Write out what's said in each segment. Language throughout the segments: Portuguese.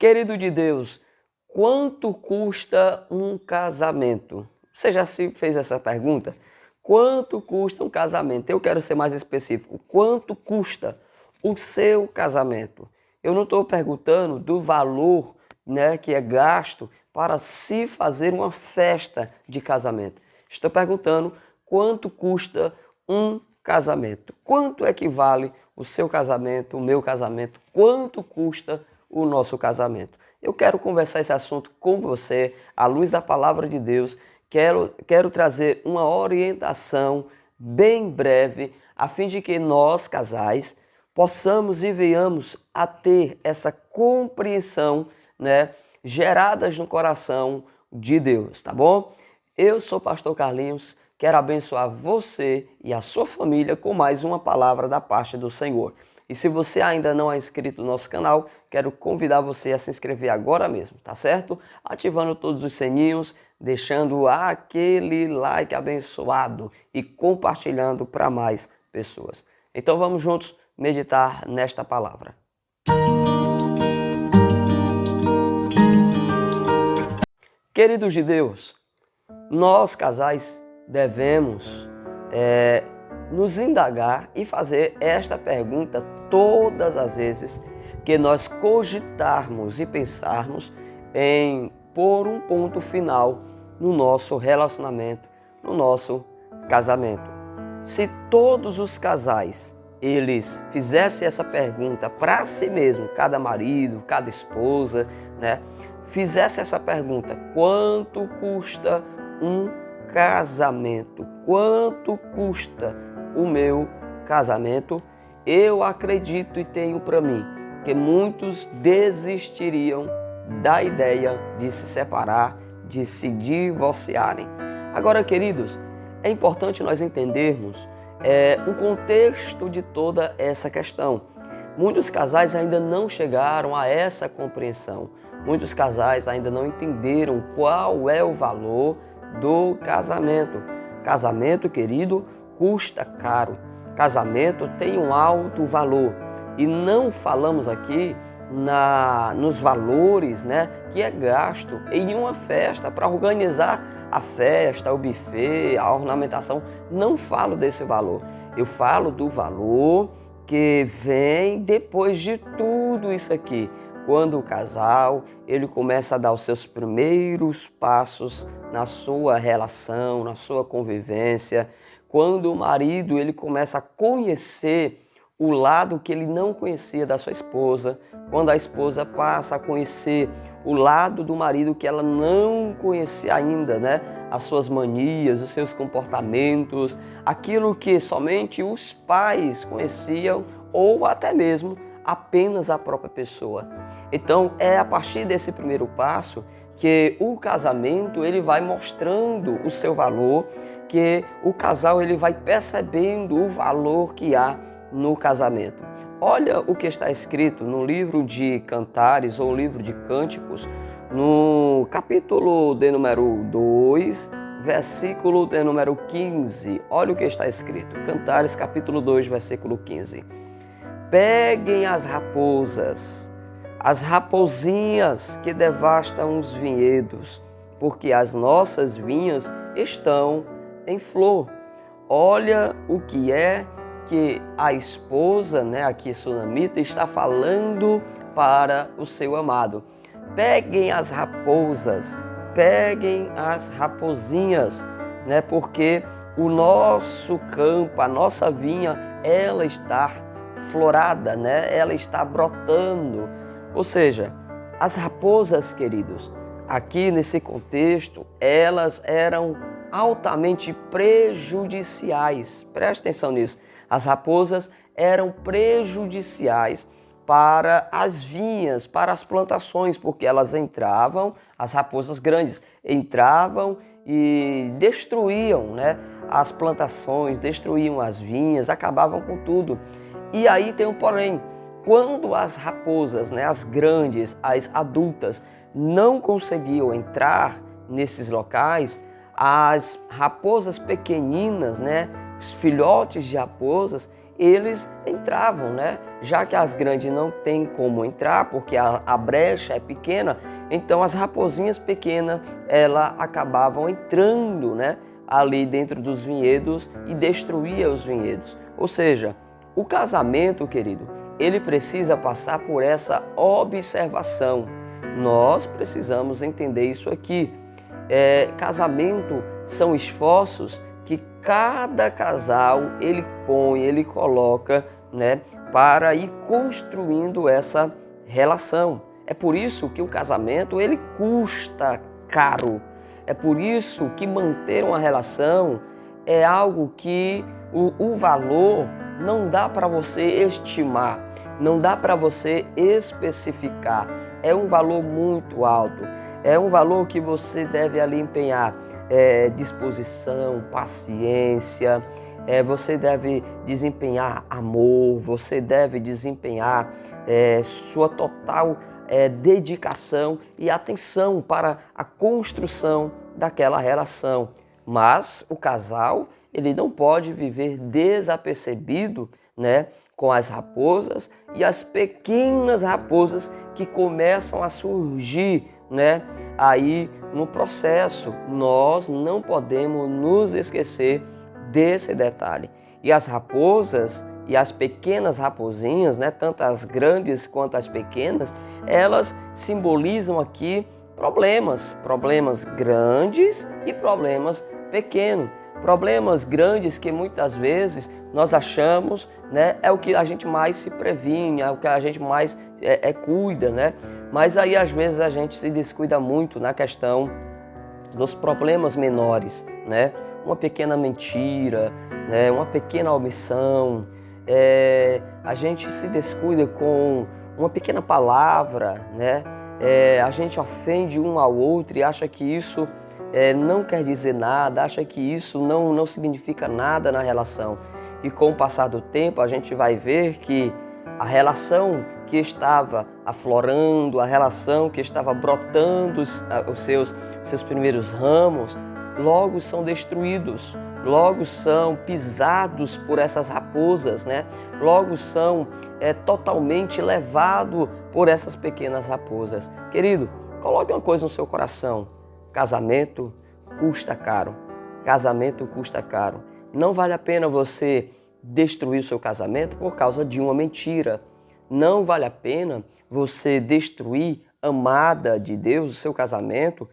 Querido de Deus, quanto custa um casamento? Você já se fez essa pergunta? Quanto custa um casamento? Eu quero ser mais específico. Quanto custa o seu casamento? Eu não estou perguntando do valor, que é gasto para se fazer uma festa de casamento. Estou perguntando quanto custa um casamento. Quanto equivale o seu casamento, o meu casamento? Quanto custa o nosso casamento? Eu quero conversar esse assunto com você, à luz da palavra de Deus. Quero trazer uma orientação bem breve, a fim de que nós, casais, possamos e venhamos a ter essa compreensão, geradas no coração de Deus, tá bom? Eu sou o pastor Carlinhos, quero abençoar você e a sua família com mais uma palavra da parte do Senhor. E se você ainda não é inscrito no nosso canal, quero convidar você a se inscrever agora mesmo, tá certo? Ativando todos os sininhos, deixando aquele like abençoado e compartilhando para mais pessoas. Então vamos juntos meditar nesta palavra. Queridos de Deus, nós casais devemos nos indagar e fazer esta pergunta todas as vezes que nós cogitarmos e pensarmos em pôr um ponto final no nosso relacionamento, no nosso casamento. Se todos os casais eles fizessem essa pergunta para si mesmo, cada marido, cada esposa, fizesse essa pergunta: quanto custa um casamento? Quanto custa o meu casamento? Eu acredito e tenho para mim que muitos desistiriam da ideia de se separar, de se divorciarem. Agora, queridos, é importante nós entendermos o contexto de toda essa questão. Muitos casais ainda não chegaram a essa compreensão. Muitos casais ainda não entenderam qual é o valor do casamento. Casamento, querido, custa caro. Casamento tem um alto valor. E não falamos aqui nos valores, que é gasto em uma festa para organizar a festa, o buffet, a ornamentação. Não falo desse valor. Eu falo do valor que vem depois de tudo isso aqui. Quando o casal ele começa a dar os seus primeiros passos na sua relação, na sua convivência, quando o marido ele começa a conhecer o lado que ele não conhecia da sua esposa, quando a esposa passa a conhecer o lado do marido que ela não conhecia ainda, as suas manias, os seus comportamentos, aquilo que somente os pais conheciam ou até mesmo apenas a própria pessoa. Então é a partir desse primeiro passo que o casamento ele vai mostrando o seu valor, que o casal ele vai percebendo o valor que há no casamento. Olha o que está escrito no livro de Cantares ou livro de Cânticos, no capítulo de número 2, versículo de número 15. Olha o que está escrito, Cantares capítulo 2, versículo 15. Peguem as raposinhas que devastam os vinhedos, porque as nossas vinhas estão em flor. Olha o que é que a esposa, aqui sunamita, está falando para o seu amado. Peguem as raposas, peguem as raposinhas, porque o nosso campo, a nossa vinha, ela está florada, ela está brotando. Ou seja, as raposas, queridos, aqui nesse contexto, elas eram altamente prejudiciais. Preste atenção nisso. As raposas eram prejudiciais para as vinhas, para as plantações, porque elas entravam, as raposas grandes entravam e destruíam, as plantações, destruíam as vinhas, acabavam com tudo. E aí tem um porém, quando as raposas, as grandes, as adultas, não conseguiam entrar nesses locais, as raposas pequeninas, os filhotes de raposas, eles entravam, já que as grandes não têm como entrar, porque a brecha é pequena, então as raposinhas pequenas, elas acabavam entrando, né, ali dentro dos vinhedos e destruía os vinhedos. Ou seja, o casamento, querido, ele precisa passar por essa observação. Nós precisamos entender isso aqui. Casamento são esforços que cada casal ele põe, ele coloca, né, para ir construindo essa relação. É por isso que o casamento ele custa caro. É por isso que manter uma relação é algo que o valor não dá para você estimar, não dá para você especificar. É um valor muito alto, é um valor que você deve ali empenhar disposição, paciência, você deve desempenhar amor, você deve desempenhar sua total dedicação e atenção para a construção daquela relação. Mas o casal, ele não pode viver desapercebido, né, com as raposas e as pequenas raposas que começam a surgir, né, aí no processo. Nós não podemos nos esquecer desse detalhe. E as raposas e as pequenas raposinhas, né, tanto as grandes quanto as pequenas, elas simbolizam aqui problemas grandes e problemas pequenos. Problemas grandes que muitas vezes nós achamos, né, é o que a gente mais se previne, é o que a gente mais cuida, né? Mas aí às vezes a gente se descuida muito na questão dos problemas menores, né? Uma pequena mentira, né, uma pequena omissão, a gente se descuida com uma pequena palavra, né? A gente ofende um ao outro e acha que isso não quer dizer nada, acha que isso não significa nada na relação. E com o passar do tempo a gente vai ver que a relação que estava aflorando, a relação que estava brotando os seus primeiros ramos, logo são destruídos, logo são pisados por essas raposas, né? Logo são totalmente levados por essas pequenas raposas. Querido, coloque uma coisa no seu coração: casamento custa caro. Casamento custa caro. Não vale a pena você destruir o seu casamento por causa de uma mentira. Não vale a pena você destruir, amada de Deus, o seu casamento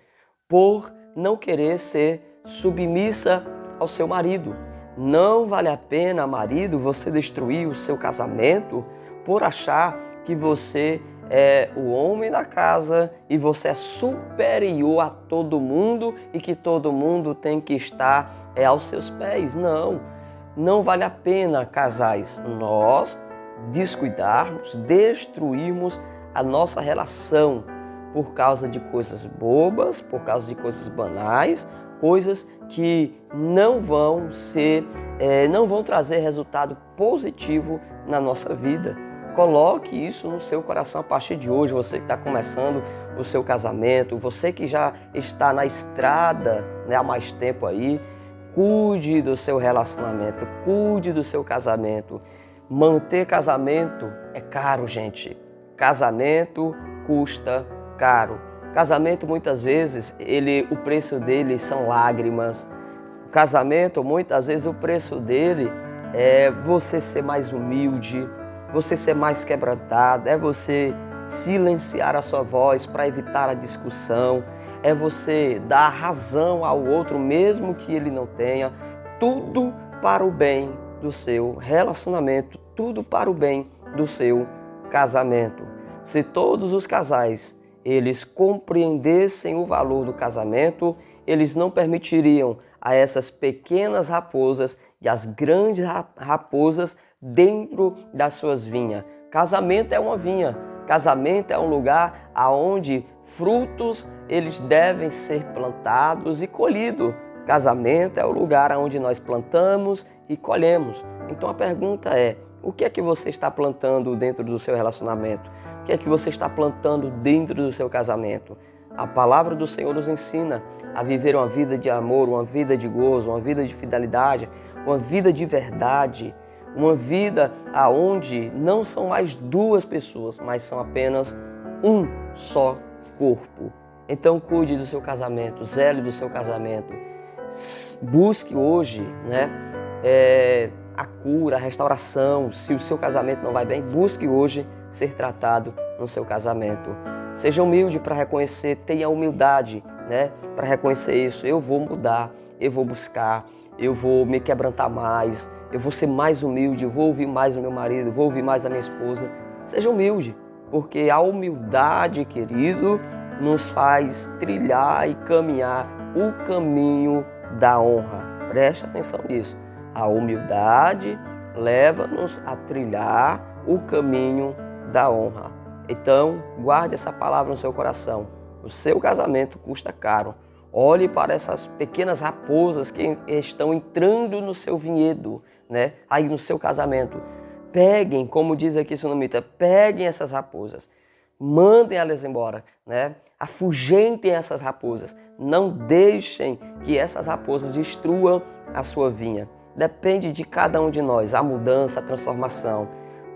por não querer ser submissa ao seu marido. Não vale a pena, marido, você destruir o seu casamento por achar que você é o homem da casa e você é superior a todo mundo e que todo mundo tem que estar aos seus pés. Não vale a pena, casais, nós descuidarmos, destruirmos a nossa relação por causa de coisas bobas, por causa de coisas banais, coisas que não vão trazer resultado positivo na nossa vida. Coloque isso no seu coração a partir de hoje, você que está começando o seu casamento, você que já está na estrada, né, há mais tempo aí, cuide do seu relacionamento, cuide do seu casamento. Manter casamento é caro, gente. Casamento custa caro. Casamento, muitas vezes, o preço dele são lágrimas. Casamento, muitas vezes, o preço dele é você ser mais humilde, você ser mais quebrantado, é você silenciar a sua voz para evitar a discussão, é você dar razão ao outro, mesmo que ele não tenha. Tudo para o bem do seu relacionamento, tudo para o bem do seu casamento. Se todos os casais eles compreendessem o valor do casamento, eles não permitiriam a essas pequenas raposas e as grandes raposas dentro das suas vinhas. Casamento é uma vinha, casamento é um lugar onde frutos eles devem ser plantados e colhidos. Casamento é o lugar onde nós plantamos e colhemos. Então a pergunta é: o que é que você está plantando dentro do seu relacionamento? O que é que você está plantando dentro do seu casamento? A palavra do Senhor nos ensina a viver uma vida de amor, uma vida de gozo, uma vida de fidelidade, uma vida de verdade, uma vida aonde não são mais duas pessoas, mas são apenas um só corpo. Então cuide do seu casamento, zele do seu casamento, busque hoje, né, a cura, a restauração. Se o seu casamento não vai bem, busque hoje ser tratado no seu casamento. Seja humilde para reconhecer, tenha humildade, né, para reconhecer isso. Eu vou mudar, eu vou buscar, eu vou me quebrantar mais, eu vou ser mais humilde, eu vou ouvir mais o meu marido, vou ouvir mais a minha esposa. Seja humilde, porque a humildade, querido, nos faz trilhar e caminhar o caminho da honra. Preste atenção nisso. A humildade leva-nos a trilhar o caminho da honra. Então, guarde essa palavra no seu coração. O seu casamento custa caro. Olhe para essas pequenas raposas que estão entrando no seu vinhedo, né? Aí no seu casamento. Peguem, como diz aqui Sunamita, peguem essas raposas. Mandem elas embora, né? Afugentem essas raposas. Não deixem que essas raposas destruam a sua vinha. Depende de cada um de nós, a mudança, a transformação.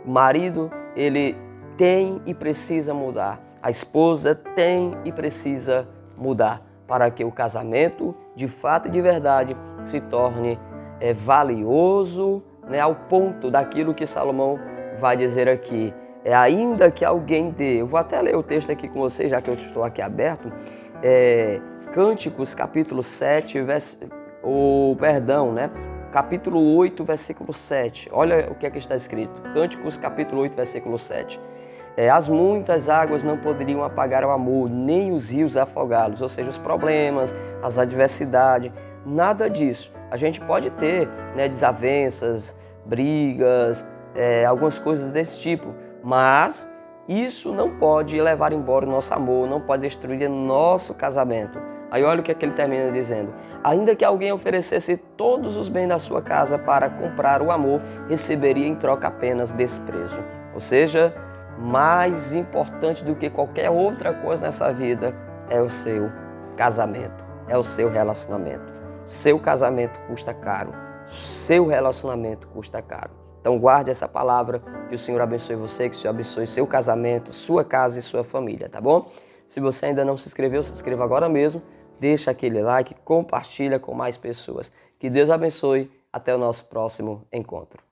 O marido, ele tem e precisa mudar. A esposa tem e precisa mudar para que o casamento, de fato e de verdade, se torne valioso, né, ao ponto daquilo que Salomão vai dizer aqui. Ainda que alguém dê, eu vou até ler o texto aqui com vocês, já que eu estou aqui aberto, Cânticos, capítulo 7, capítulo 8, versículo 7. Olha o que é que está escrito. Cânticos, capítulo 8, versículo 7. As muitas águas não poderiam apagar o amor, nem os rios afogá-los. Ou seja, os problemas, as adversidades, nada disso. A gente pode ter, né, desavenças, brigas, algumas coisas desse tipo, mas isso não pode levar embora o nosso amor, não pode destruir nosso casamento. Aí olha o que ele termina dizendo. Ainda que alguém oferecesse todos os bens da sua casa para comprar o amor, receberia em troca apenas desprezo. Ou seja, mais importante do que qualquer outra coisa nessa vida é o seu casamento, é o seu relacionamento. Seu casamento custa caro, seu relacionamento custa caro. Então guarde essa palavra, que o Senhor abençoe você, que o Senhor abençoe seu casamento, sua casa e sua família, tá bom? Se você ainda não se inscreveu, se inscreva agora mesmo, deixa aquele like, compartilha com mais pessoas. Que Deus abençoe, até o nosso próximo encontro.